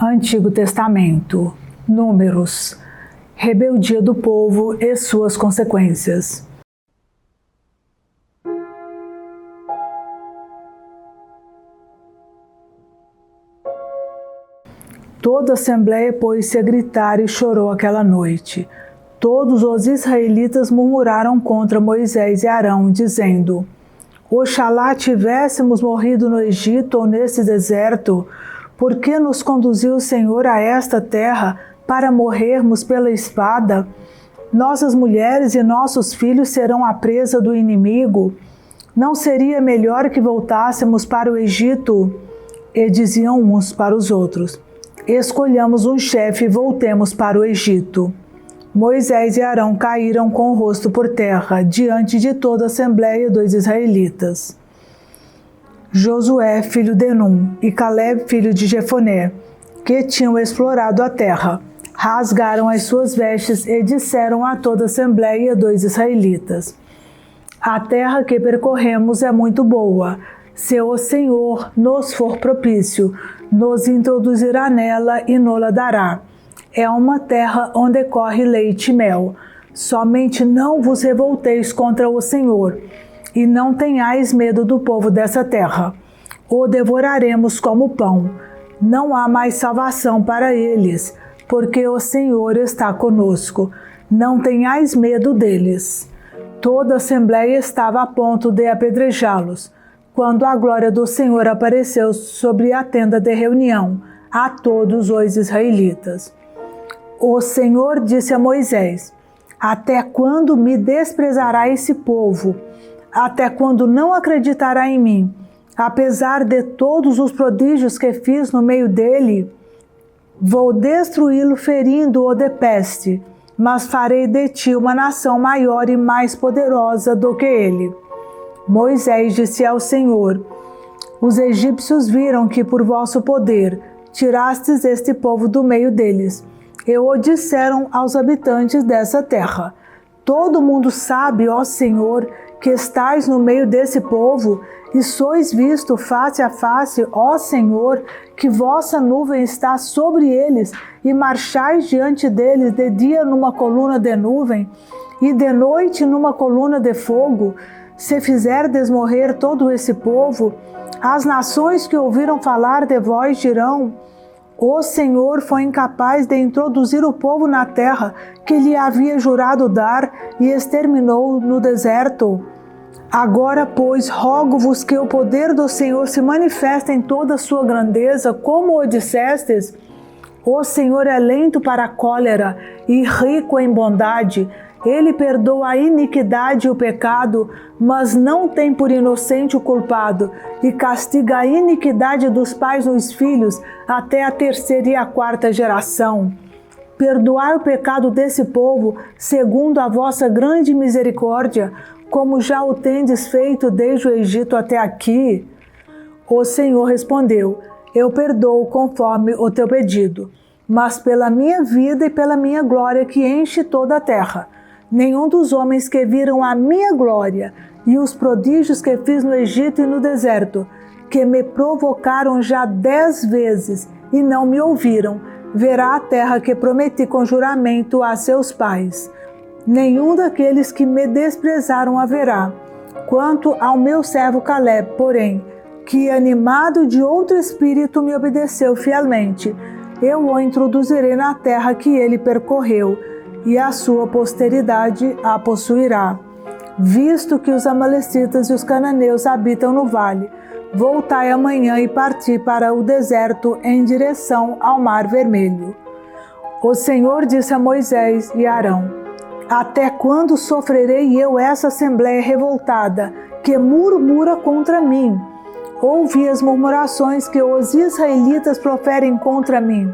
Antigo Testamento, Números, rebeldia do povo e suas consequências. Toda a assembleia pôs-se a gritar e chorou aquela noite. Todos os israelitas murmuraram contra Moisés e Arão, dizendo: Oxalá tivéssemos morrido no Egito ou nesse deserto, porque nos conduziu o Senhor a esta terra para morrermos pela espada? Nossas mulheres e nossos filhos serão a presa do inimigo. Não seria melhor que voltássemos para o Egito? E diziam uns para os outros: Escolhamos um chefe e voltemos para o Egito. Moisés e Arão caíram com o rosto por terra, diante de toda a assembleia dos israelitas. Josué, filho de Num, e Caleb, filho de Jefoné, que tinham explorado a terra, rasgaram as suas vestes e disseram a toda a assembleia dos israelitas: A terra que percorremos é muito boa. Se o Senhor nos for propício, nos introduzirá nela e nos-la dará. É uma terra onde corre leite e mel. Somente não vos revolteis contra o Senhor, e não tenhais medo do povo dessa terra. O devoraremos como pão. Não há mais salvação para eles, porque o Senhor está conosco. Não tenhais medo deles. Toda a assembleia estava a ponto de apedrejá-los, quando a glória do Senhor apareceu sobre a tenda de reunião a todos os israelitas. O Senhor disse a Moisés: Até quando me desprezará esse povo? Até quando não acreditará em mim, apesar de todos os prodígios que fiz no meio dele? Vou destruí-lo ferindo-o de peste, mas farei de ti uma nação maior e mais poderosa do que ele. Moisés disse ao Senhor: Os egípcios viram que por vosso poder tirastes este povo do meio deles, e o disseram aos habitantes dessa terra: Todo mundo sabe, ó Senhor, que estais no meio desse povo, e sois visto face a face, ó Senhor, que vossa nuvem está sobre eles, e marchais diante deles de dia numa coluna de nuvem, e de noite numa coluna de fogo. Se fizerdes morrer todo esse povo, as nações que ouviram falar de vós dirão: O Senhor foi incapaz de introduzir o povo na terra que lhe havia jurado dar e exterminou no deserto. Agora, pois, rogo-vos que o poder do Senhor se manifeste em toda a sua grandeza, como o dissestes. O Senhor é lento para a cólera e rico em bondade. Ele perdoa a iniquidade e o pecado, mas não tem por inocente o culpado, e castiga a iniquidade dos pais nos filhos até a terceira e a quarta geração. Perdoai o pecado desse povo, segundo a vossa grande misericórdia, como já o tendes feito desde o Egito até aqui. O Senhor respondeu: Eu perdoo conforme o teu pedido, mas pela minha vida e pela minha glória que enche toda a terra. Nenhum dos homens que viram a minha glória e os prodígios que fiz no Egito e no deserto, que me provocaram já 10 vezes e não me ouviram, verá a terra que prometi com juramento a seus pais. Nenhum daqueles que me desprezaram haverá. Quanto ao meu servo Caleb, porém, que animado de outro espírito me obedeceu fielmente, eu o introduzirei na terra que ele percorreu, e a sua posteridade a possuirá. Visto que os amalecitas e os cananeus habitam no vale, voltai amanhã e parti para o deserto em direção ao Mar Vermelho. O Senhor disse a Moisés e Arão: Até quando sofrerei eu essa assembleia revoltada, que murmura contra mim? Ouvi as murmurações que os israelitas proferem contra mim.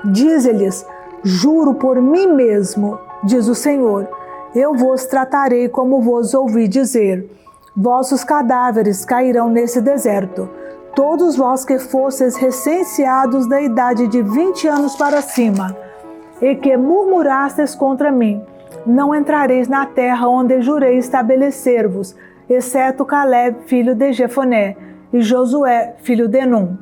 Dize-lhes: Juro por mim mesmo, diz o Senhor, eu vos tratarei como vos ouvi dizer. Vossos cadáveres cairão nesse deserto. Todos vós que fosseis recenseados da idade de 20 anos para cima, e que murmurastes contra mim, não entrareis na terra onde jurei estabelecer-vos, exceto Caleb, filho de Jefoné, e Josué, filho de Num.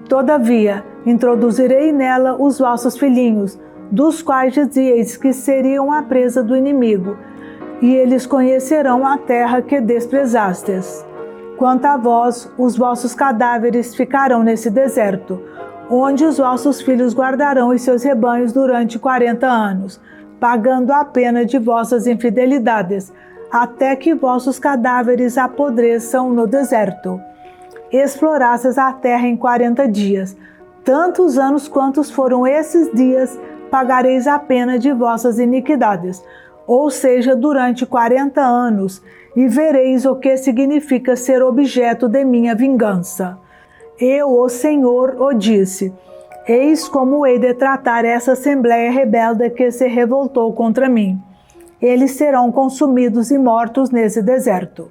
Todavia, Introduzirei nela os vossos filhinhos, dos quais dizieis que seriam a presa do inimigo, e eles conhecerão a terra que desprezastes. Quanto a vós, os vossos cadáveres ficarão nesse deserto, onde os vossos filhos guardarão os seus rebanhos durante 40 anos, pagando a pena de vossas infidelidades, até que vossos cadáveres apodreçam no deserto. Explorastes a terra em 40 dias, tantos anos quantos foram esses dias, pagareis a pena de vossas iniquidades, ou seja, durante 40 anos, e vereis o que significa ser objeto de minha vingança. Eu, o Senhor, o disse. Eis como hei de tratar essa assembleia rebelde que se revoltou contra mim. Eles serão consumidos e mortos nesse deserto.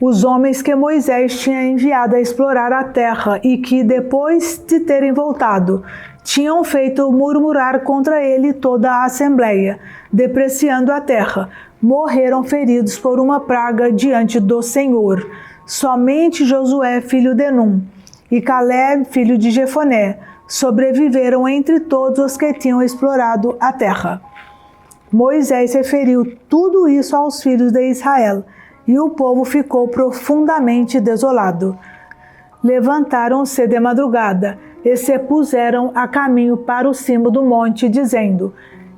Os homens que Moisés tinha enviado a explorar a terra e que, depois de terem voltado, tinham feito murmurar contra ele toda a assembleia, depreciando a terra, morreram feridos por uma praga diante do Senhor. Somente Josué, filho de Num, e Caleb, filho de Jefoné, sobreviveram entre todos os que tinham explorado a terra. Moisés referiu tudo isso aos filhos de Israel, e o povo ficou profundamente desolado. Levantaram-se de madrugada e se puseram a caminho para o cimo do monte, dizendo: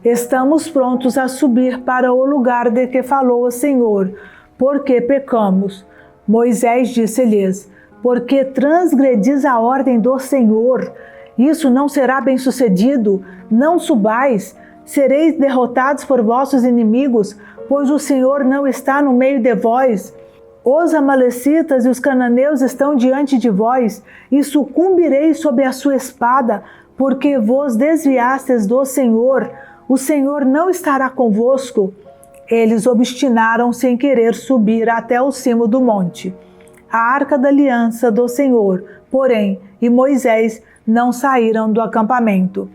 Estamos prontos a subir para o lugar de que falou o Senhor, porque pecamos. Moisés disse-lhes: Porque transgredis a ordem do Senhor? Isso não será bem sucedido. Não subais, sereis derrotados por vossos inimigos, pois o Senhor não está no meio de vós. Os amalecitas e os cananeus estão diante de vós, e sucumbireis sob a sua espada, porque vos desviastes do Senhor. O Senhor não estará convosco. Eles obstinaram-se em querer subir até o cimo do monte. A arca da aliança do Senhor, porém, e Moisés não saíram do acampamento.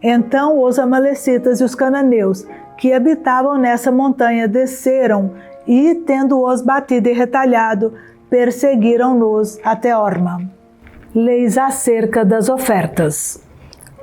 Então os amalecitas e os cananeus, que habitavam nessa montanha, desceram e, tendo-os batido e retalhado, perseguiram-nos até Orma. Leis acerca das ofertas.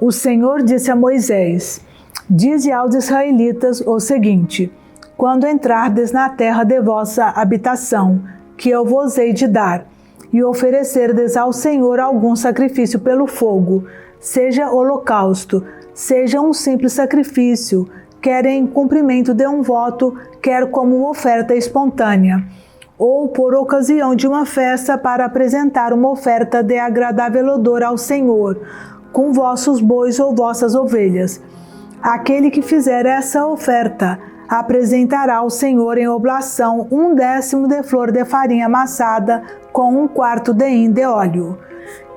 O Senhor disse a Moisés: Dize aos israelitas o seguinte: Quando entrardes na terra de vossa habitação, que eu vos hei de dar, e oferecerdes ao Senhor algum sacrifício pelo fogo, seja holocausto, seja um simples sacrifício, quer em cumprimento de um voto, quer como oferta espontânea, ou por ocasião de uma festa para apresentar uma oferta de agradável odor ao Senhor, com vossos bois ou vossas ovelhas. Aquele que fizer essa oferta apresentará ao Senhor em oblação 1/10 de flor de farinha amassada com 1/4 de hin de óleo.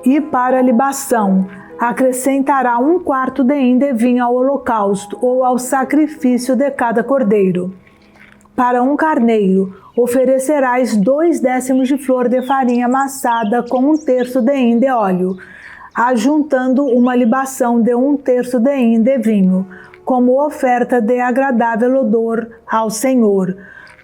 E para a libação, acrescentará 1/4 de hin de vinho ao holocausto ou ao sacrifício de cada cordeiro. Para um carneiro, oferecerás 2/10 de flor de farinha amassada com 1/3 de hin de óleo, ajuntando uma libação de 1/3 de hin de vinho, como oferta de agradável odor ao Senhor.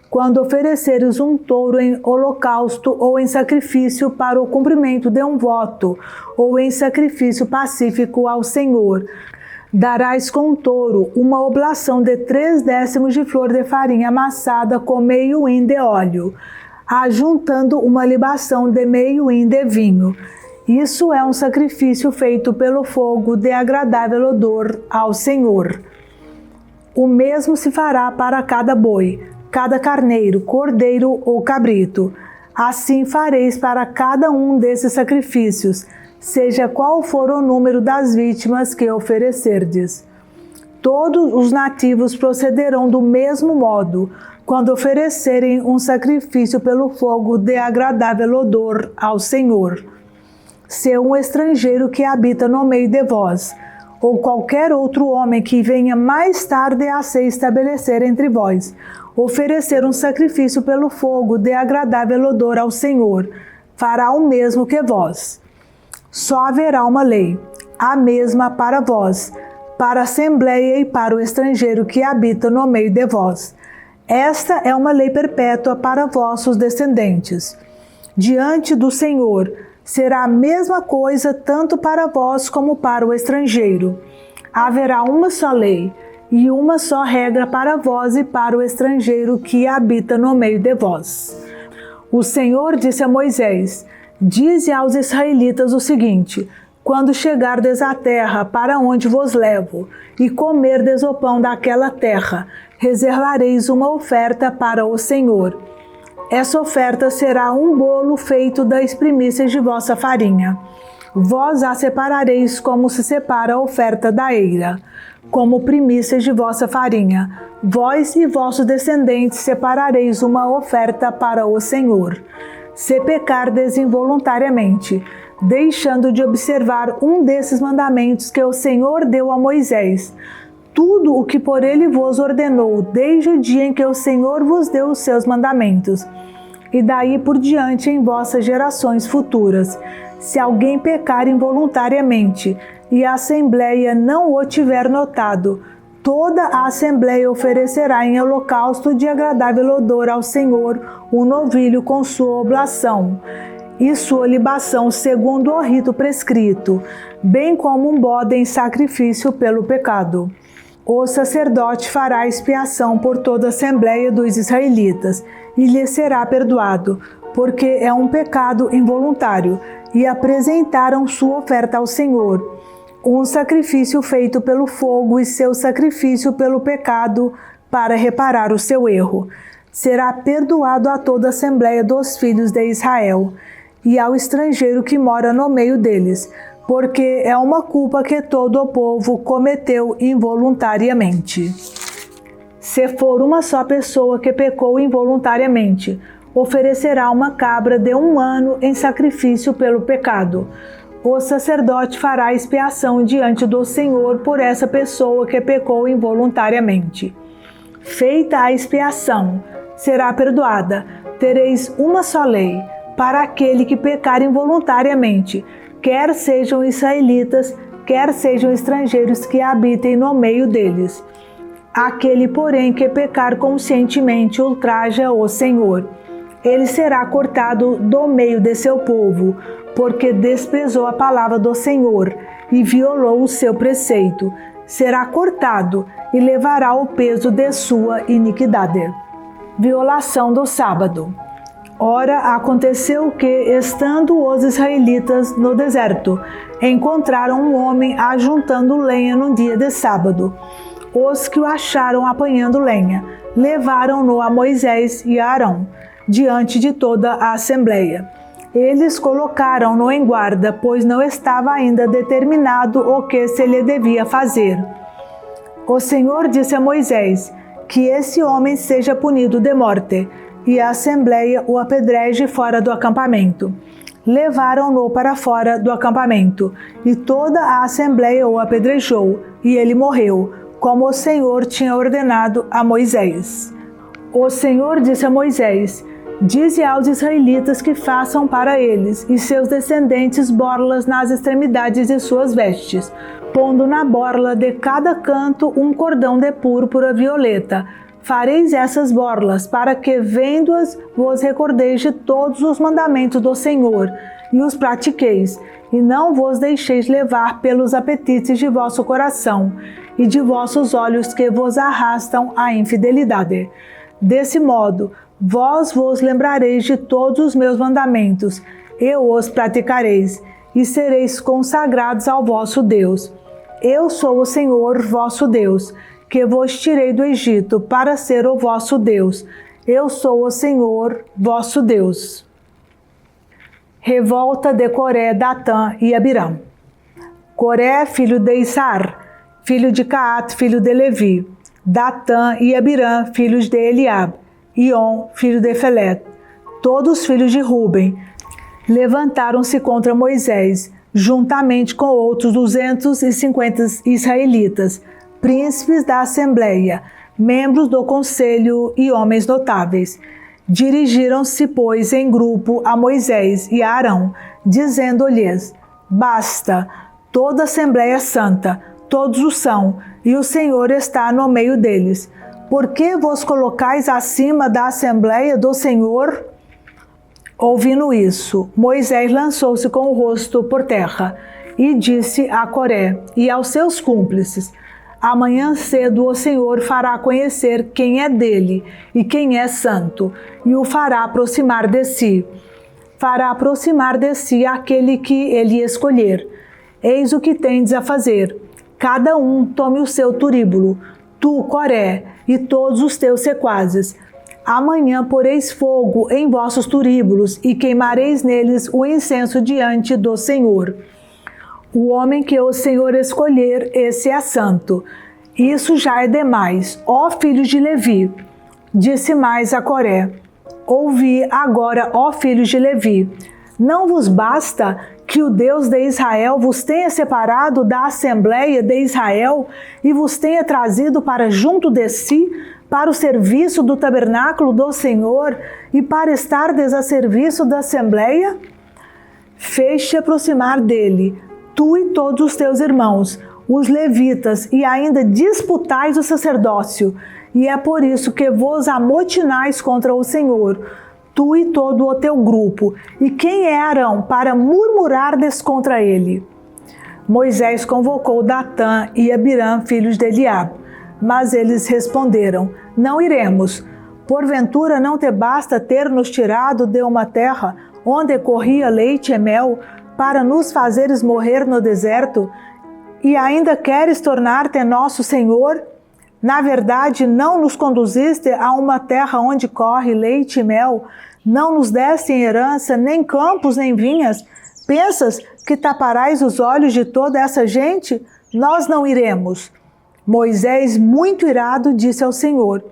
Quando ofereceres um touro em holocausto ou em sacrifício para o cumprimento de um voto, ou em sacrifício pacífico ao Senhor, darás com o touro uma oblação de 3/10 de flor de farinha amassada com meio hin de óleo, ajuntando uma libação de meio hin de vinho. Isso é um sacrifício feito pelo fogo de agradável odor ao Senhor. O mesmo se fará para cada boi, cada carneiro, cordeiro ou cabrito. Assim fareis para cada um desses sacrifícios, seja qual for o número das vítimas que oferecerdes. Todos os nativos procederão do mesmo modo, quando oferecerem um sacrifício pelo fogo de agradável odor ao Senhor. Se um estrangeiro que habita no meio de vós, ou qualquer outro homem que venha mais tarde a se estabelecer entre vós, oferecer um sacrifício pelo fogo de agradável odor ao Senhor, fará o mesmo que vós. Só haverá uma lei, a mesma para vós, para a assembleia e para o estrangeiro que habita no meio de vós. Esta é uma lei perpétua para vossos descendentes. Diante do Senhor, será a mesma coisa tanto para vós como para o estrangeiro. Haverá uma só lei e uma só regra para vós e para o estrangeiro que habita no meio de vós. O Senhor disse a Moisés: dize aos israelitas o seguinte: quando chegardes à terra para onde vos levo, e comerdes o pão daquela terra, reservareis uma oferta para o Senhor. Essa oferta será um bolo feito das primícias de vossa farinha. Vós a separareis como se separa a oferta da eira, como primícias de vossa farinha. Vós e vossos descendentes separareis uma oferta para o Senhor. Se pecardes involuntariamente, deixando de observar um desses mandamentos que o Senhor deu a Moisés, tudo o que por ele vos ordenou desde o dia em que o Senhor vos deu os seus mandamentos, e daí por diante em vossas gerações futuras, se alguém pecar involuntariamente e a Assembleia não o tiver notado, toda a Assembleia oferecerá em holocausto de agradável odor ao Senhor um novilho com sua oblação e sua libação segundo o rito prescrito, bem como um bode em sacrifício pelo pecado. O sacerdote fará expiação por toda a Assembleia dos israelitas e lhe será perdoado, porque é um pecado involuntário, e apresentaram sua oferta ao Senhor, um sacrifício feito pelo fogo e seu sacrifício pelo pecado para reparar o seu erro. Será perdoado a toda a Assembleia dos filhos de Israel e ao estrangeiro que mora no meio deles, porque é uma culpa que todo o povo cometeu involuntariamente. Se for uma só pessoa que pecou involuntariamente, oferecerá uma cabra de 1 ano em sacrifício pelo pecado. O sacerdote fará expiação diante do Senhor por essa pessoa que pecou involuntariamente. Feita a expiação, será perdoada. Tereis uma só lei para aquele que pecar involuntariamente, quer sejam israelitas, quer sejam estrangeiros que habitem no meio deles. Aquele, porém, que pecar conscientemente ultraja o Senhor. Ele será cortado do meio de seu povo, porque desprezou a palavra do Senhor e violou o seu preceito. Será cortado e levará o peso de sua iniquidade. Violação do sábado. Ora, aconteceu que, estando os israelitas no deserto, encontraram um homem ajuntando lenha num dia de sábado. Os que o acharam apanhando lenha levaram-no a Moisés e a Arão, diante de toda a Assembleia. Eles colocaram-no em guarda, pois não estava ainda determinado o que se lhe devia fazer. O Senhor disse a Moisés que esse homem seja punido de morte, e a Assembleia o apedreje fora do acampamento. Levaram-no para fora do acampamento, e toda a Assembleia o apedrejou, e ele morreu, como o Senhor tinha ordenado a Moisés. O Senhor disse a Moisés: dize aos israelitas que façam para eles e seus descendentes borlas nas extremidades de suas vestes, pondo na borla de cada canto um cordão de púrpura violeta. Fareis essas borlas, para que, vendo-as, vos recordeis de todos os mandamentos do Senhor, e os pratiqueis, e não vos deixeis levar pelos apetites de vosso coração, e de vossos olhos que vos arrastam à infidelidade. Desse modo, vós vos lembrareis de todos os meus mandamentos, e os praticareis, e sereis consagrados ao vosso Deus. Eu sou o Senhor vosso Deus, que vos tirei do Egito para ser o vosso Deus. Eu sou o Senhor vosso Deus. Revolta de Coré, Datã e Abirão. Coré, filho de Issar, filho de Caat, filho de Levi. Datã e Abirã, filhos de Eliab. Ion, filho de Felet, todos filhos de Ruben, levantaram-se contra Moisés, juntamente com outros 250 israelitas, príncipes da Assembleia, membros do conselho e homens notáveis. Dirigiram-se, pois, em grupo a Moisés e a Arão, dizendo-lhes: basta, toda a Assembleia é santa, todos o são, e o Senhor está no meio deles. Por que vos colocais acima da Assembleia do Senhor? Ouvindo isso, Moisés lançou-se com o rosto por terra e disse a Coré e aos seus cúmplices: amanhã cedo o Senhor fará conhecer quem é dele e quem é santo, e o fará aproximar de si. Fará aproximar de si aquele que ele escolher. Eis o que tendes a fazer. Cada um tome o seu turíbulo, tu, Coré, e todos os teus sequazes. Amanhã poreis fogo em vossos turíbulos e queimareis neles o incenso diante do Senhor. O homem que o Senhor escolher, esse é santo. Isso já é demais, ó filhos de Levi. Disse mais a Coré: ouvi agora, ó filhos de Levi. Não vos basta que o Deus de Israel vos tenha separado da Assembleia de Israel e vos tenha trazido para junto de si, para o serviço do tabernáculo do Senhor e para estardes a serviço da Assembleia? Fez-te aproximar dele, tu e todos os teus irmãos, os levitas, e ainda disputais o sacerdócio, e é por isso que vos amotinais contra o Senhor, tu e todo o teu grupo. E quem é Arão para murmurardes contra ele? Moisés convocou Datã e Abirã, filhos de Eliabe. Mas eles responderam: não iremos. Porventura não te basta ter nos tirado de uma terra onde corria leite e mel, para nos fazeres morrer no deserto? E ainda queres tornar-te nosso Senhor? Na verdade, não nos conduziste a uma terra onde corre leite e mel, não nos deste em herança nem campos nem vinhas. Pensas que taparás os olhos de toda essa gente? Nós não iremos. Moisés, muito irado, disse ao Senhor: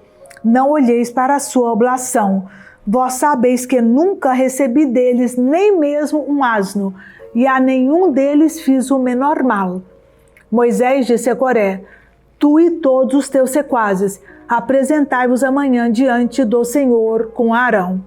não olheis para a sua oblação. Vós sabeis que nunca recebi deles nem mesmo um asno, e a nenhum deles fiz o menor mal. Moisés disse a Coré: tu e todos os teus sequazes, apresentai-vos amanhã diante do Senhor com Arão.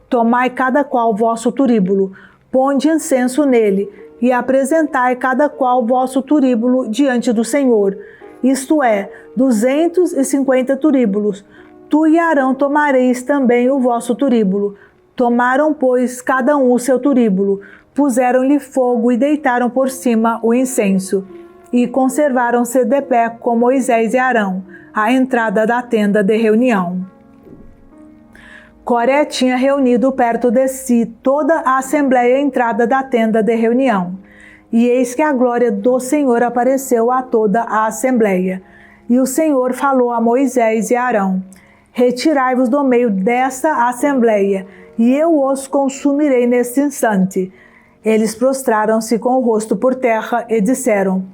Tomai cada qual vosso turíbulo, ponde incenso nele, e apresentai cada qual vosso turíbulo diante do Senhor. Isto é, 250 turíbulos. Tu e Arão tomareis também o vosso turíbulo. Tomaram, pois, cada um o seu turíbulo, puseram-lhe fogo e deitaram por cima o incenso. E conservaram-se de pé com Moisés e Arão, à entrada da tenda de reunião. Coré tinha reunido perto de si toda a assembleia à entrada da tenda de reunião. E eis que a glória do Senhor apareceu a toda a assembleia. E o Senhor falou a Moisés e Arão: retirai-vos do meio desta assembleia, e eu os consumirei neste instante. Eles prostraram-se com o rosto por terra e disseram: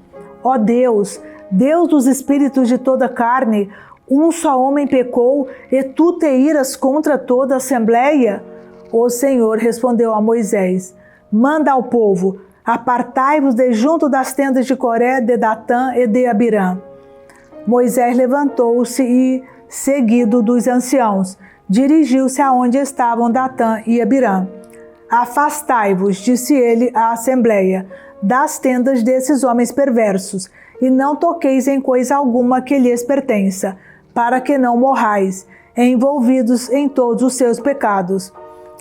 ó Deus, Deus dos espíritos de toda carne, um só homem pecou, e tu te iras contra toda a assembleia? O Senhor respondeu a Moisés: manda ao povo: apartai-vos de junto das tendas de Coré, de Datã e de Abirã. Moisés levantou-se e, seguido dos anciãos, dirigiu-se aonde estavam Datã e Abirã. Afastai-vos, disse ele à assembleia, das tendas desses homens perversos, e não toqueis em coisa alguma que lhes pertença, para que não morrais, envolvidos em todos os seus pecados.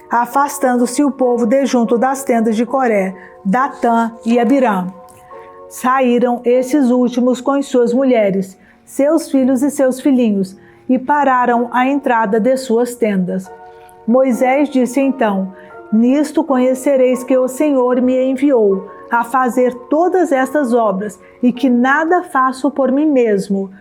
Afastando-se o povo de junto das tendas de Coré, Datã e Abirã. Saíram esses últimos com as suas mulheres, seus filhos e seus filhinhos, e pararam à entrada de suas tendas. Moisés disse então: nisto conhecereis que o Senhor me enviou a fazer todas estas obras, e que nada faço por mim mesmo.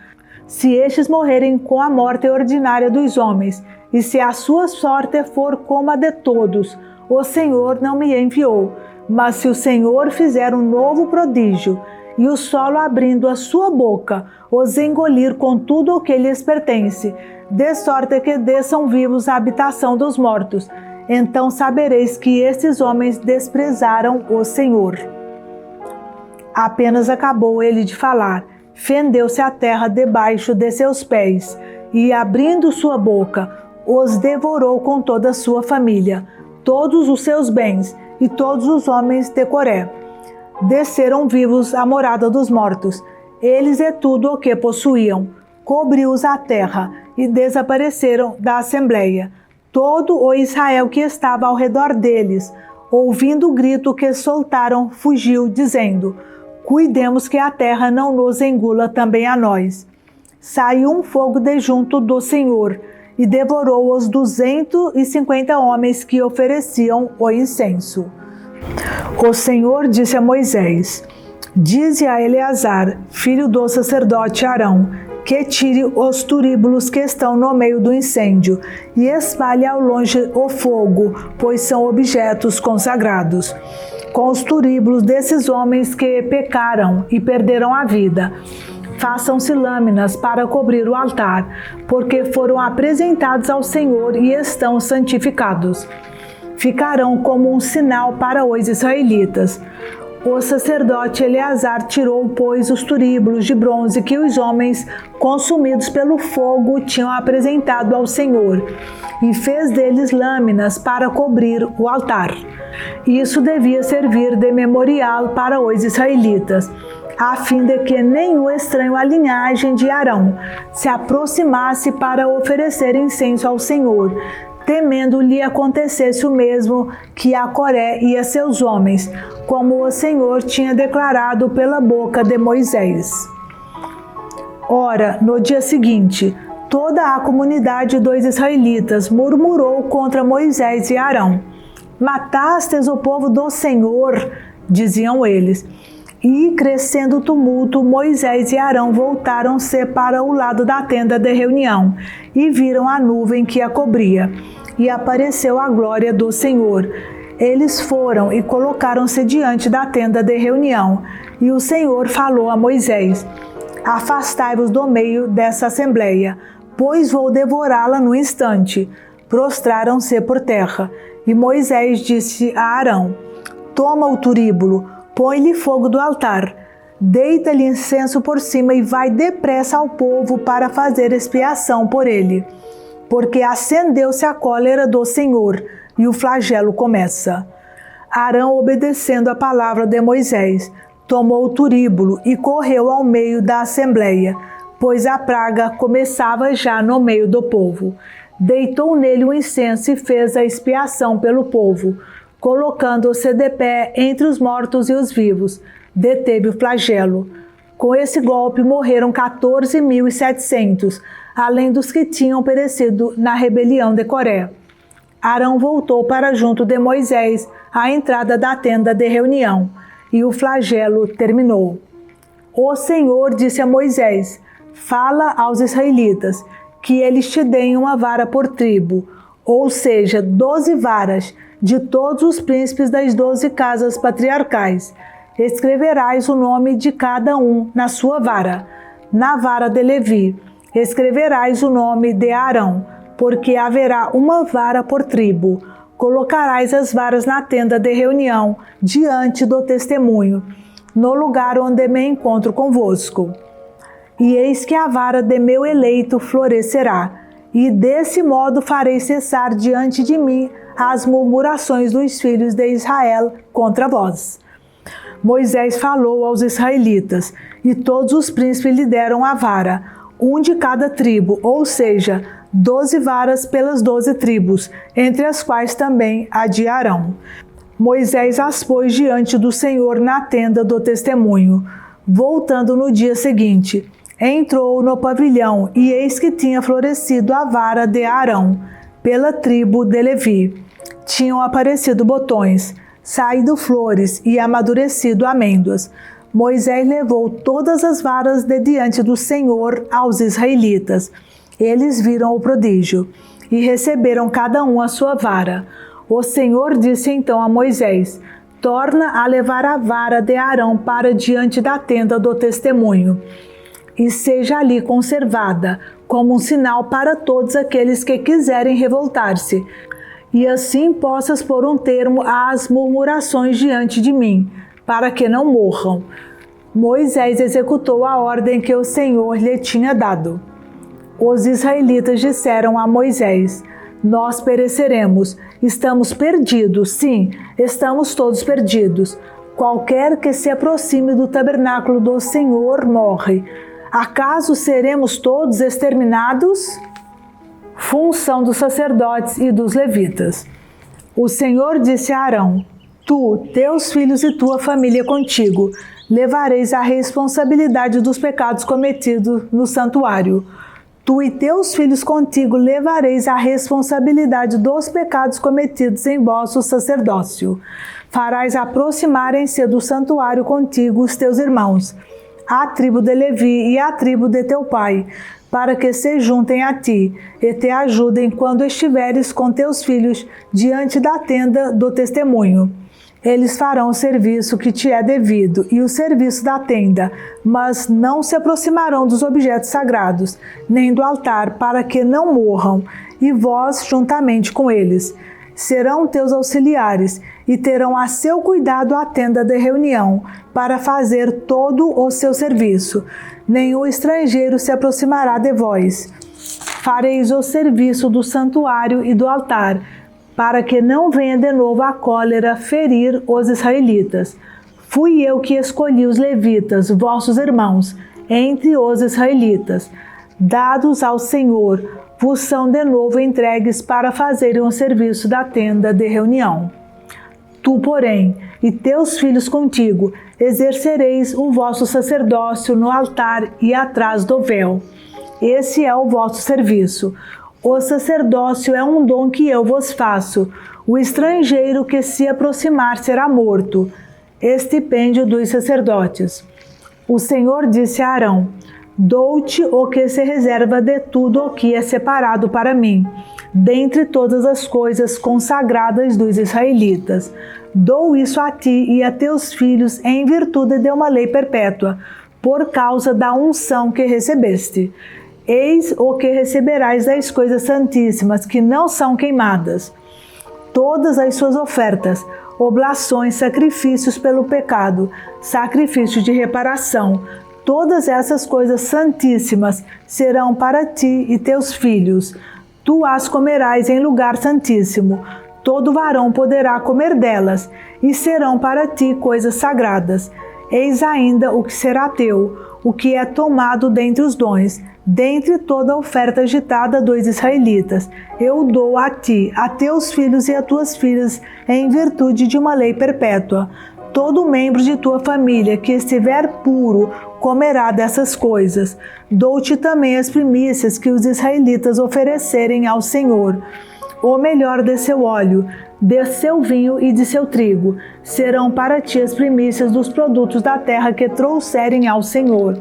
Se estes morrerem com a morte ordinária dos homens, e se a sua sorte for como a de todos, o Senhor não me enviou. Mas se o Senhor fizer um novo prodígio, e o solo abrindo a sua boca, os engolir com tudo o que lhes pertence, de sorte que desçam vivos à habitação dos mortos, então sabereis que estes homens desprezaram o Senhor. Apenas acabou ele de falar, fendeu-se a terra debaixo de seus pés, e abrindo sua boca, os devorou com toda a sua família, todos os seus bens e todos os homens de Coré. Desceram vivos à morada dos mortos, eles e tudo o que possuíam. Cobriu-os a terra e desapareceram da assembleia. Todo o Israel que estava ao redor deles, ouvindo o grito que soltaram, fugiu, dizendo: cuidemos que a terra não nos engula também a nós. Saiu um fogo de junto do Senhor e devorou os 250 homens que ofereciam o incenso. O Senhor disse a Moisés: dize a Eleazar, filho do sacerdote Arão, que tire os turíbulos que estão no meio do incêndio e espalhe ao longe o fogo, pois são objetos consagrados. Com os turíbulos desses homens que pecaram e perderam a vida, façam-se lâminas para cobrir o altar, porque foram apresentados ao Senhor e estão santificados. Ficarão como um sinal para os israelitas. O sacerdote Eleazar tirou, pois, os turíbulos de bronze que os homens consumidos pelo fogo tinham apresentado ao Senhor e fez deles lâminas para cobrir o altar. Isso devia servir de memorial para os israelitas, a fim de que nenhum estranho à linhagem de Arão se aproximasse para oferecer incenso ao Senhor, temendo lhe acontecesse o mesmo que a Coré e a seus homens, como o Senhor tinha declarado pela boca de Moisés. Ora, no dia seguinte, toda a comunidade dos israelitas murmurou contra Moisés e Arão. Matastes o povo do Senhor, diziam eles. E, crescendo o tumulto, Moisés e Arão voltaram-se para o lado da tenda de reunião e viram a nuvem que a cobria, e apareceu a glória do Senhor. Eles foram e colocaram-se diante da tenda de reunião, e o Senhor falou a Moisés: afastai-vos do meio dessa assembleia, pois vou devorá-la no instante. Prostraram-se por terra, e Moisés disse a Arão: toma o turíbulo, põe-lhe fogo do altar, deita-lhe incenso por cima e vai depressa ao povo para fazer expiação por ele, porque acendeu-se a cólera do Senhor e o flagelo começa. Arão, obedecendo a palavra de Moisés, tomou o turíbulo e correu ao meio da assembleia, pois a praga começava já no meio do povo. Deitou nele o incenso e fez a expiação pelo povo, colocando-se de pé entre os mortos e os vivos, deteve o flagelo. Com esse golpe morreram 14.700, além dos que tinham perecido na rebelião de Coré. Arão voltou para junto de Moisés, à entrada da tenda de reunião, e o flagelo terminou. O Senhor disse a Moisés: fala aos israelitas, que eles te deem uma vara por tribo, ou seja, 12 varas, de todos os príncipes das 12 casas patriarcais. Escreverás o nome de cada um na sua vara. Na vara de Levi, escreverás o nome de Arão, porque haverá uma vara por tribo. Colocarás as varas na tenda de reunião, diante do testemunho, no lugar onde me encontro convosco. E eis que a vara de meu eleito florescerá, e desse modo farei cessar diante de mim as murmurações dos filhos de Israel contra vós. Moisés falou aos israelitas, e todos os príncipes lhe deram a vara, um de cada tribo, ou seja, 12 varas pelas 12 tribos, entre as quais também a de Arão. Moisés as pôs diante do Senhor na tenda do testemunho. Voltando no dia seguinte, entrou no pavilhão, e eis que tinha florescido a vara de Arão, pela tribo de Levi. Tinham aparecido botões, saído flores e amadurecido amêndoas. Moisés levou todas as varas de diante do Senhor aos israelitas. Eles viram o prodígio e receberam cada um a sua vara. O Senhor disse então a Moisés: torna a levar a vara de Arão para diante da tenda do testemunho, e seja ali conservada, como um sinal para todos aqueles que quiserem revoltar-se, e assim possas pôr um termo às murmurações diante de mim, para que não morram. Moisés executou a ordem que o Senhor lhe tinha dado. Os israelitas disseram a Moisés: nós pereceremos, estamos perdidos, sim, estamos todos perdidos. Qualquer que se aproxime do tabernáculo do Senhor morre. Acaso seremos todos exterminados? Função dos sacerdotes e dos levitas. O Senhor disse a Arão: Tu, teus filhos e tua família contigo, levareis a responsabilidade dos pecados cometidos no santuário. Tu e teus filhos contigo levareis a responsabilidade dos pecados cometidos em vosso sacerdócio. Farás aproximarem-se do santuário contigo os teus irmãos, a tribo de Levi e a tribo de teu pai, para que se juntem a ti e te ajudem quando estiveres com teus filhos diante da tenda do testemunho. Eles farão o serviço que te é devido e o serviço da tenda, mas não se aproximarão dos objetos sagrados, nem do altar, para que não morram, e vós juntamente com eles. Serão teus auxiliares, e terão a seu cuidado a tenda de reunião, para fazer todo o seu serviço. Nenhum estrangeiro se aproximará de vós. Fareis o serviço do santuário e do altar, para que não venha de novo a cólera ferir os israelitas. Fui eu que escolhi os levitas, vossos irmãos, entre os israelitas. Dados ao Senhor, vos são de novo entregues para fazerem o serviço da tenda de reunião. Tu, porém, e teus filhos contigo, exercereis o vosso sacerdócio no altar e atrás do véu. Esse é o vosso serviço. O sacerdócio é um dom que eu vos faço. O estrangeiro que se aproximar será morto. Estipêndio dos sacerdotes. O Senhor disse a Arão: Dou-te o que se reserva de tudo o que é separado para mim, dentre todas as coisas consagradas dos israelitas. Dou isso a ti e a teus filhos em virtude de uma lei perpétua, por causa da unção que recebeste. Eis o que receberás das coisas santíssimas que não são queimadas. Todas as suas ofertas, oblações, sacrifícios pelo pecado, sacrifícios de reparação, todas essas coisas santíssimas serão para ti e teus filhos. Tu as comerás em lugar santíssimo. Todo varão poderá comer delas, e serão para ti coisas sagradas. Eis ainda o que será teu, o que é tomado dentre os dons, dentre toda a oferta agitada dos israelitas. Eu dou a ti, a teus filhos e a tuas filhas, em virtude de uma lei perpétua. Todo membro de tua família que estiver puro comerá dessas coisas. Dou-te também as primícias que os israelitas oferecerem ao Senhor. O melhor de seu óleo, de seu vinho e de seu trigo, serão para ti as primícias dos produtos da terra que trouxerem ao Senhor.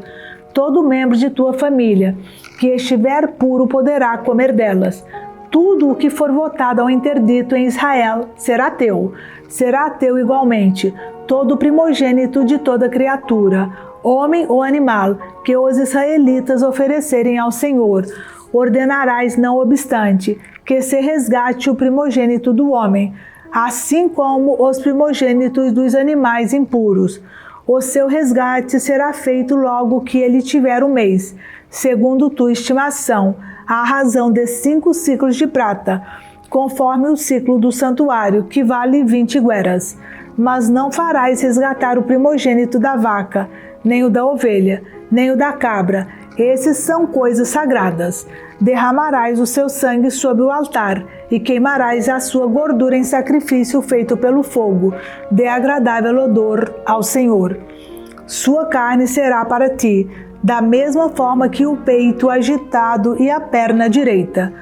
Todo membro de tua família que estiver puro poderá comer delas. Tudo o que for votado ao interdito em Israel será teu. Será teu igualmente todo primogênito de toda criatura, homem ou animal, que os israelitas oferecerem ao Senhor. Ordenarás, não obstante, que se resgate o primogênito do homem, assim como os primogênitos dos animais impuros. O seu resgate será feito logo que ele tiver 1 mês, segundo tua estimação, à razão de 5 ciclos de prata, conforme o ciclo do santuário, que vale 20 gueras. Mas não farás resgatar o primogênito da vaca, nem o da ovelha, nem o da cabra. Esses são coisas sagradas. Derramarás o seu sangue sobre o altar e queimarás a sua gordura em sacrifício feito pelo fogo, de agradável odor ao Senhor. Sua carne será para ti, da mesma forma que o peito agitado e a perna direita.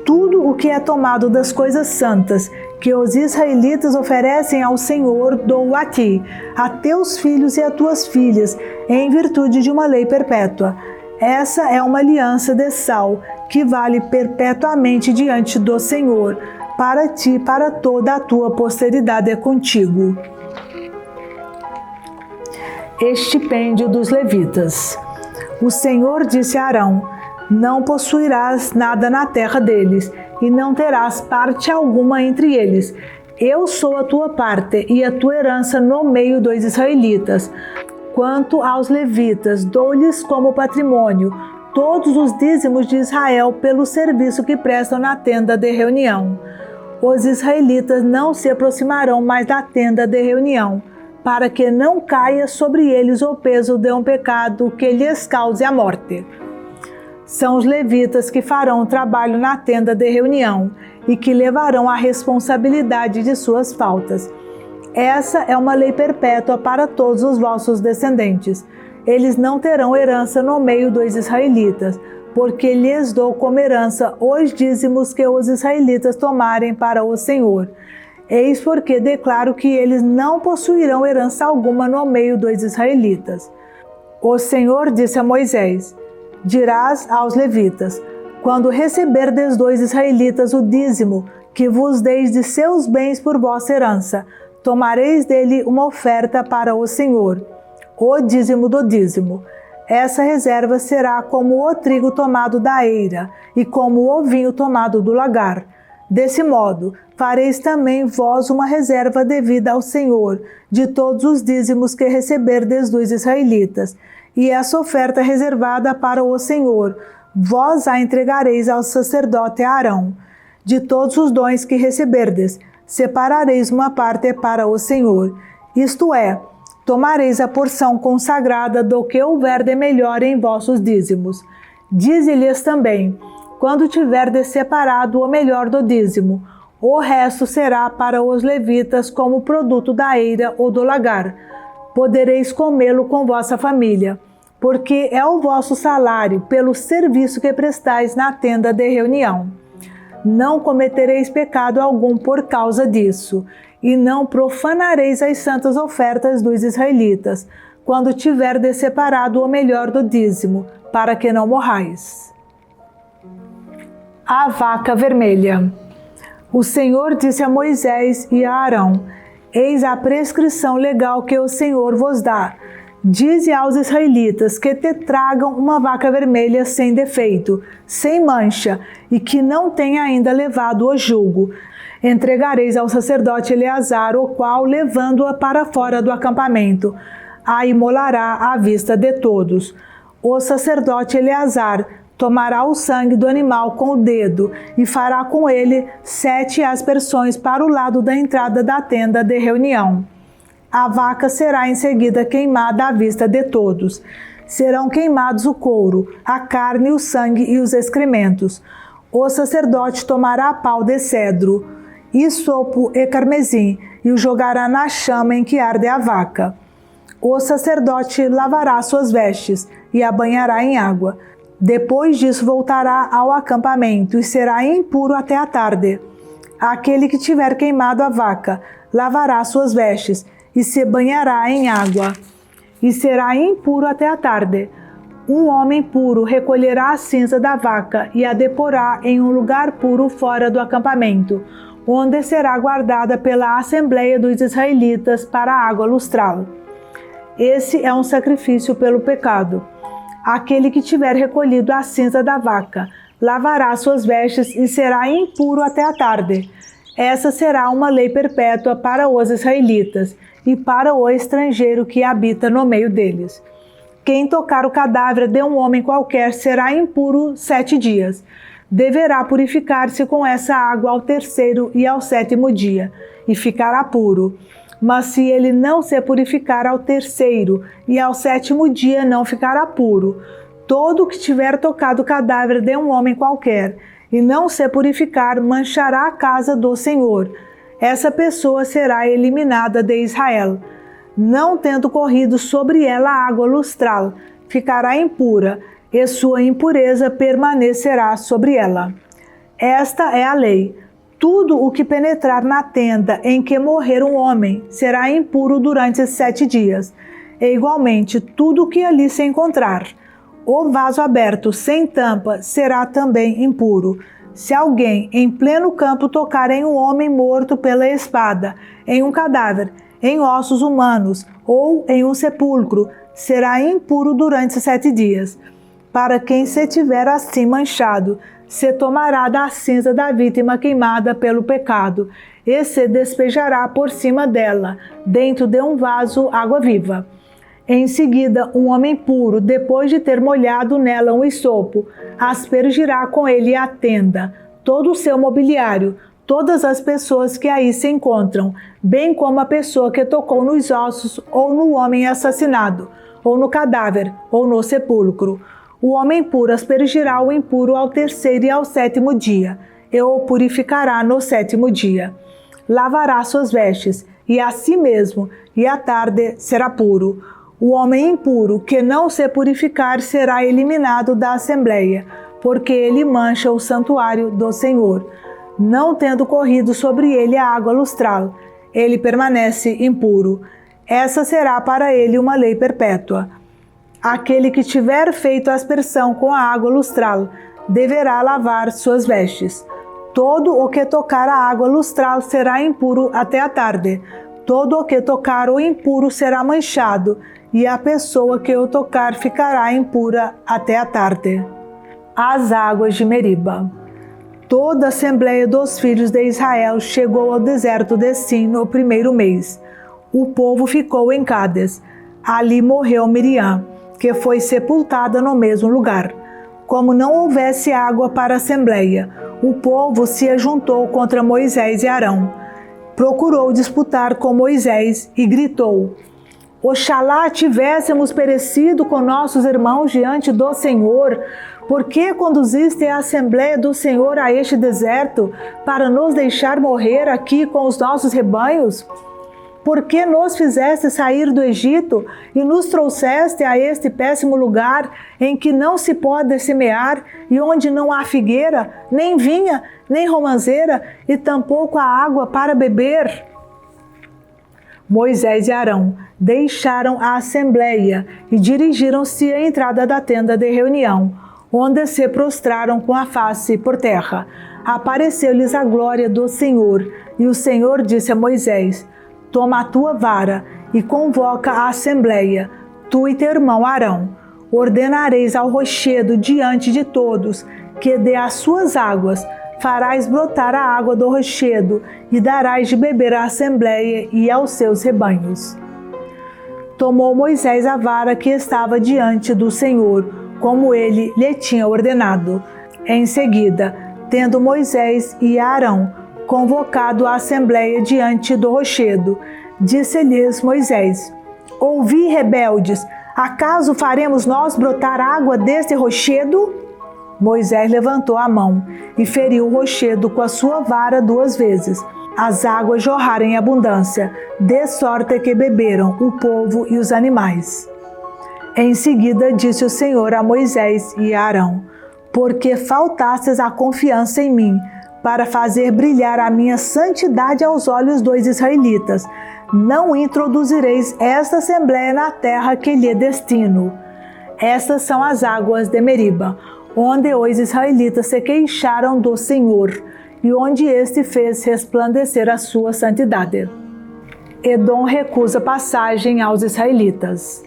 Tudo o que é tomado das coisas santas que os israelitas oferecem ao Senhor, dou a ti, a teus filhos e a tuas filhas, em virtude de uma lei perpétua. Essa é uma aliança de sal, que vale perpetuamente diante do Senhor, para ti e para toda a tua posteridade é contigo. Estipêndio dos levitas. O Senhor disse a Arão: Não possuirás nada na terra deles, e não terás parte alguma entre eles. Eu sou a tua parte e a tua herança no meio dos israelitas. Quanto aos levitas, dou-lhes como patrimônio todos os dízimos de Israel pelo serviço que prestam na tenda de reunião. Os israelitas não se aproximarão mais da tenda de reunião, para que não caia sobre eles o peso de um pecado que lhes cause a morte. São os levitas que farão o trabalho na tenda de reunião e que levarão a responsabilidade de suas faltas. Essa é uma lei perpétua para todos os vossos descendentes. Eles não terão herança no meio dos israelitas, porque lhes dou como herança os dízimos que os israelitas tomarem para o Senhor. Eis porque declaro que eles não possuirão herança alguma no meio dos israelitas. O Senhor disse a Moisés: dirás aos levitas: quando receberdes dos israelitas o dízimo, que vos deis de seus bens por vossa herança, tomareis dele uma oferta para o Senhor, o dízimo do dízimo. Essa reserva será como o trigo tomado da eira e como o vinho tomado do lagar. Desse modo, fareis também vós uma reserva devida ao Senhor, de todos os dízimos que receberdes dos israelitas, e essa oferta reservada para o Senhor, vós a entregareis ao sacerdote Arão. De todos os dons que receberdes, separareis uma parte para o Senhor, isto é, tomareis a porção consagrada do que houver de melhor em vossos dízimos. Dize-lhes também: quando tiverdes separado o melhor do dízimo, o resto será para os levitas como produto da eira ou do lagar. Podereis comê-lo com vossa família, porque é o vosso salário pelo serviço que prestais na tenda de reunião. Não cometereis pecado algum por causa disso, e não profanareis as santas ofertas dos israelitas, quando tiverdes separado o melhor do dízimo, para que não morrais. A vaca vermelha. O Senhor disse a Moisés e a Arão: eis a prescrição legal que o Senhor vos dá. Dize aos israelitas que te tragam uma vaca vermelha sem defeito, sem mancha, e que não tenha ainda levado o jugo. Entregareis ao sacerdote Eleazar, o qual, levando-a para fora do acampamento, a imolará à vista de todos. O sacerdote Eleazar tomará o sangue do animal com o dedo e fará com ele 7 aspersões para o lado da entrada da tenda de reunião. A vaca será em seguida queimada à vista de todos. Serão queimados o couro, a carne, o sangue e os excrementos. O sacerdote tomará pau de cedro, hisopo e carmesim, e o jogará na chama em que arde a vaca. O sacerdote lavará suas vestes e a banhará em água. Depois disso voltará ao acampamento e será impuro até a tarde. Aquele que tiver queimado a vaca lavará suas vestes e se banhará em água, e será impuro até a tarde. Um homem puro recolherá a cinza da vaca e a deporá em um lugar puro fora do acampamento, onde será guardada pela Assembleia dos Israelitas para a água lustral. Esse é um sacrifício pelo pecado. Aquele que tiver recolhido a cinza da vaca lavará suas vestes e será impuro até a tarde. Essa será uma lei perpétua para os israelitas e para o estrangeiro que habita no meio deles. Quem tocar o cadáver de um homem qualquer será impuro 7 dias. Deverá purificar-se com essa água ao 3º e ao 7º dia, e ficará puro. Mas se ele não se purificar ao 3º e ao 7º dia, não ficará puro. Todo o que tiver tocado o cadáver de um homem qualquer e não se purificar, manchará a casa do Senhor. Essa pessoa será eliminada de Israel. Não tendo corrido sobre ela a água lustral, ficará impura, e sua impureza permanecerá sobre ela. Esta é a lei. Tudo o que penetrar na tenda em que morrer um homem será impuro durante 7 dias. E igualmente, tudo o que ali se encontrar. O vaso aberto sem tampa será também impuro. Se alguém em pleno campo tocar em um homem morto pela espada, em um cadáver, em ossos humanos ou em um sepulcro, será impuro durante 7 dias. Para quem se tiver assim manchado, se tomará da cinza da vítima queimada pelo pecado e se despejará por cima dela, dentro de um vaso água viva. Em seguida, um homem puro, depois de ter molhado nela um hisopo, aspergirá com ele a tenda, todo o seu mobiliário, todas as pessoas que aí se encontram, bem como a pessoa que tocou nos ossos ou no homem assassinado, ou no cadáver, ou no sepulcro. O homem puro aspergirá o impuro ao terceiro e ao sétimo dia, e o purificará no sétimo dia. Lavará suas vestes, e a si mesmo, e à tarde será puro. O homem impuro que não se purificar será eliminado da assembleia, porque ele mancha o santuário do Senhor. Não tendo corrido sobre ele a água lustral, ele permanece impuro. Essa será para ele uma lei perpétua. Aquele que tiver feito aspersão com a água lustral deverá lavar suas vestes. Todo o que tocar a água lustral será impuro até a tarde. Todo o que tocar o impuro será manchado, e a pessoa que o tocar ficará impura até a tarde. As águas de Meriba. Toda a assembleia dos filhos de Israel chegou ao deserto de Sim no primeiro mês. O povo ficou em Cádiz. Ali morreu Miriam, que foi sepultada no mesmo lugar. Como não houvesse água para a assembleia, o povo se ajuntou contra Moisés e Arão. Procurou disputar com Moisés e gritou: Oxalá tivéssemos perecido com nossos irmãos diante do Senhor. Por que conduziste a Assembleia do Senhor a este deserto, para nos deixar morrer aqui com os nossos rebanhos? Por que nos fizeste sair do Egito e nos trouxeste a este péssimo lugar em que não se pode semear e onde não há figueira, nem vinha, nem romanceira e tampouco há água para beber? Moisés e Arão deixaram a assembleia e dirigiram-se à entrada da tenda de reunião, onde se prostraram com a face por terra. Apareceu-lhes a glória do Senhor, e o Senhor disse a Moisés: Toma a tua vara e convoca a assembleia, tu e teu irmão Arão. Ordenareis ao rochedo diante de todos que dê as suas águas. Farás brotar a água do rochedo e darás de beber à assembleia e aos seus rebanhos. Tomou Moisés a vara que estava diante do Senhor, como ele lhe tinha ordenado. Em seguida, tendo Moisés e Arão convocado a assembleia diante do rochedo, disse-lhes Moisés: Ouvi, rebeldes, acaso faremos nós brotar água deste rochedo? Moisés levantou a mão e feriu o rochedo com a sua vara 2 vezes. As águas jorraram em abundância, de sorte que beberam o povo e os animais. Em seguida disse o Senhor a Moisés e a Arão: Porque faltastes a confiança em mim, para fazer brilhar a minha santidade aos olhos dos israelitas, não introduzireis esta assembleia na terra que lhe destino. Estas são as águas de Meriba, onde os israelitas se queixaram do Senhor, e onde este fez resplandecer a sua santidade. Edom recusa passagem aos israelitas.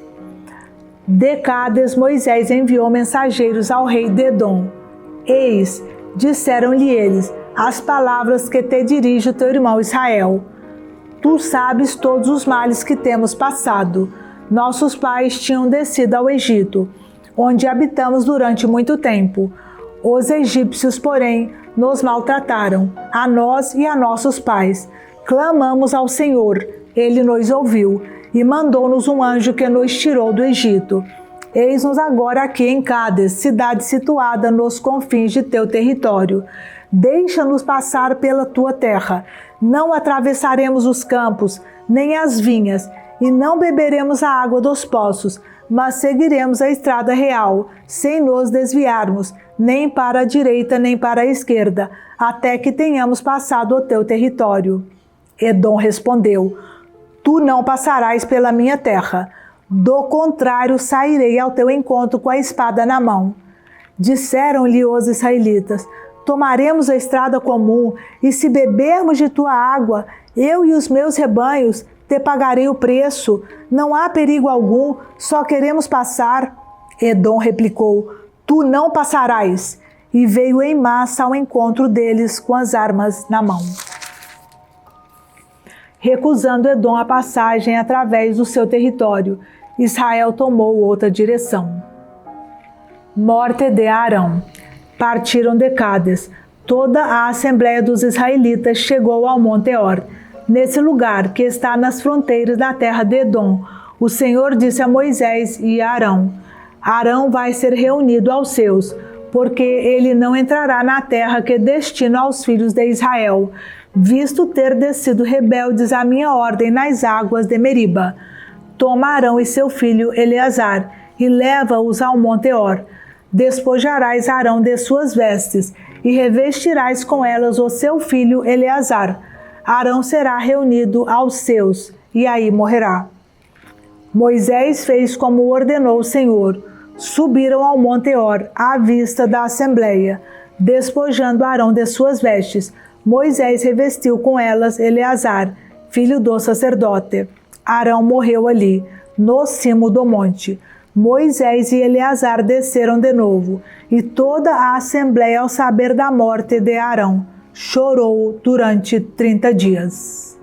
De Cádiz, Moisés enviou mensageiros ao rei de Edom. Eis, disseram-lhe eles, as palavras que te dirige o teu irmão Israel. Tu sabes todos os males que temos passado. Nossos pais tinham descido ao Egito, onde habitamos durante muito tempo. Os egípcios, porém, nos maltrataram, a nós e a nossos pais. Clamamos ao Senhor, ele nos ouviu e mandou-nos um anjo que nos tirou do Egito. Eis-nos agora aqui em Cádiz, cidade situada nos confins de teu território. Deixa-nos passar pela tua terra. Não atravessaremos os campos, nem as vinhas, e não beberemos a água dos poços, mas seguiremos a estrada real, sem nos desviarmos, nem para a direita nem para a esquerda, até que tenhamos passado o teu território. Edom respondeu: Tu não passarás pela minha terra. Do contrário, sairei ao teu encontro com a espada na mão. Disseram-lhe os israelitas: Tomaremos a estrada comum, e se bebermos de tua água, eu e os meus rebanhos te pagarei o preço. Não há perigo algum, só queremos passar. Edom replicou: Tu não passarás. E veio em massa ao encontro deles com as armas na mão. Recusando Edom a passagem através do seu território, Israel tomou outra direção. Morte de Arão. Partiram de Cádiz. Toda a assembleia dos israelitas chegou ao Monte Or. Nesse lugar, que está nas fronteiras da terra de Edom, o Senhor disse a Moisés e a Arão: Arão vai ser reunido aos seus, porque ele não entrará na terra que destino aos filhos de Israel, visto ter descido rebeldes à minha ordem nas águas de Meriba. Toma Arão e seu filho Eleazar, e leva-os ao monte Or. Despojarás Arão de suas vestes, e revestirás com elas o seu filho Eleazar. Arão será reunido aos seus, e aí morrerá. Moisés fez como ordenou o Senhor. Subiram ao monte Or, à vista da assembleia. Despojando Arão de suas vestes, Moisés revestiu com elas Eleazar, filho do sacerdote. Arão morreu ali, no cimo do monte. Moisés e Eleazar desceram de novo, e toda a assembleia, ao saber da morte de Arão, chorou durante 30 dias.